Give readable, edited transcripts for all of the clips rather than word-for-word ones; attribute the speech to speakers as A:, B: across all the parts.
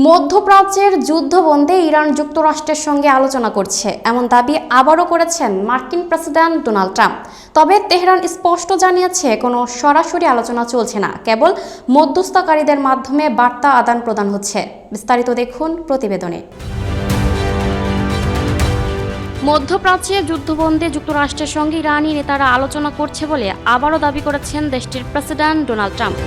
A: মধ্যপ্রাচ্যের যুদ্ধবন্ধে ইরান যুক্তরাষ্ট্রের সঙ্গে আলোচনা করছে এমন দাবি আবারও করেছেন মার্কিন প্রেসিডেন্ট ডোনাল্ড ট্রাম্প। তবে তেহরান স্পষ্ট জানিয়েছে কোনো সরাসরি আলোচনা চলছে না, কেবল মধ্যস্থতাকারীদের মাধ্যমে বার্তা আদান প্রদান হচ্ছে। বিস্তারিত দেখুন প্রতিবেদনে। মধ্যপ্রাচ্যে যুদ্ধবন্ধে যুক্তরাষ্ট্রের সঙ্গে ইরানি নেতারা আলোচনা করছে বলে আবারও দাবি করেছেন দেশটির প্রেসিডেন্ট ডোনাল্ড ট্রাম্প।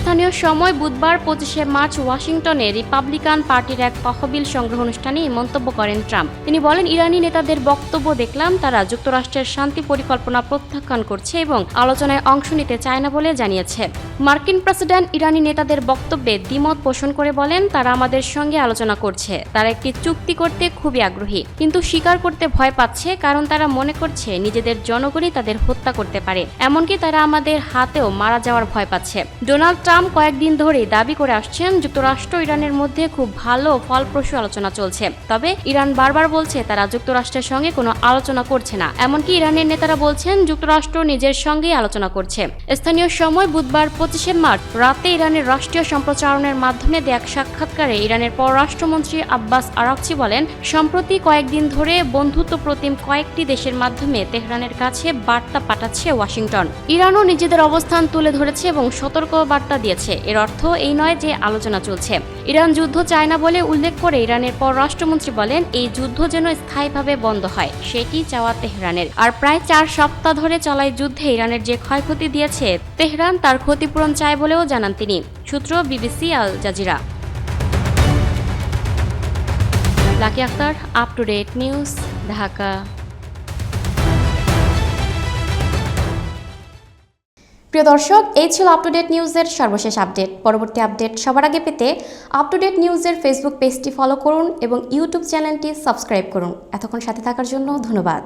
A: স্থানীয় সময় বুধবার 25শে মার্চ ওয়াশিংটনে রিপাবলিকান পার্টির এক তহবিল সংগ্রহ অনুষ্ঠানে এই মন্তব্য করেন ট্রাম্প। তিনি বলেন, ইরানি নেতাদের বক্তব্য দেখলাম, তারা যুক্তরাষ্ট্রের শান্তি পরিকল্পনা প্রত্যাখ্যান করছে এবং আলোচনায় অংশ নিতে চায় না বলে জানিয়েছে। মার্কিন প্রেসিডেন্ট ইরানি নেতাদের বক্তব্যে দ্বিমত পোষণ করে বলেন, তারা আমাদের সঙ্গে আলোচনা করছে, তারা একটি চুক্তি করতে খুবই আগ্রহী, কিন্তু স্বীকার করতে ভয় পাচ্ছে, কারণ তারা মনে করছে নিজেদের জনগণই তাদের হত্যা করতে পারে, এমনকি তারা আমাদের হাতেও মারা যাওয়ার ভয় পাচ্ছে। ডোনাল্ড ট্রাম্প কয়েকদিন ধরেই দাবি করে আসছেন যুক্তরাষ্ট্র ইরানের মধ্যে খুব ভালো ফলপ্রসূ আলোচনা চলছে। তবে ইরান বারবার বলছে তারা যুক্তরাষ্ট্রের সঙ্গে কোনো আলোচনা করছে না, এমনকি ইরানের নেতারা বলছেন যুক্তরাষ্ট্র নিজের সঙ্গেই আলোচনা করছে। স্থানীয় সময় বুধবার 25শে মার্চ রাতে ইরানের রাষ্ট্রীয় সম্প্রচারণের মাধ্যমে দেয়া এক সাক্ষাৎকারে ইরানের পররাষ্ট্রমন্ত্রী আব্বাস আরাকচি বলেন, সম্প্রতি কয়েকদিন ধরে বন্ধুত্বপ্রতিম কয়েকটি দেশের মাধ্যমে তেহরানের কাছে বার্তা পাঠাচ্ছে ওয়াশিংটন। ইরানও নিজেদের অবস্থান তুলে ধরেছে এবং সতর্ক বার্তা দিয়েছে। এর অর্থ এই নয় যে আলোচনা চলছে। ইরান যুদ্ধ চায় না বলে উল্লেখ করে ইরানের পররাষ্ট্রমন্ত্রী বলেন, এই যুদ্ধ যেন স্থায়ীভাবে বন্ধ হয়, সেটি চাওয়া তেহরানের। আর প্রায় 4 সপ্তাহ ধরে চলা যুদ্ধে ইরানের যে ক্ষয়ক্ষতি দিয়েছে তেহরান তার ক্ষতিপূরণ চায় বলেও জানান তিনি। সূত্র BBC Al Jazeera. Lucky Akter, up to date news, Dhaka. প্রিয় দর্শক, এই ছিল আপ টু ডেট নিউজের সর্বশেষ আপডেট। পরবর্তী আপডেট সবার আগে পেতে আপ টু ডেট নিউজের ফেসবুক পেজটি ফলো করুন এবং ইউটিউব চ্যানেলটি সাবস্ক্রাইব করুন। এতক্ষণ সাথে থাকার জন্য ধন্যবাদ।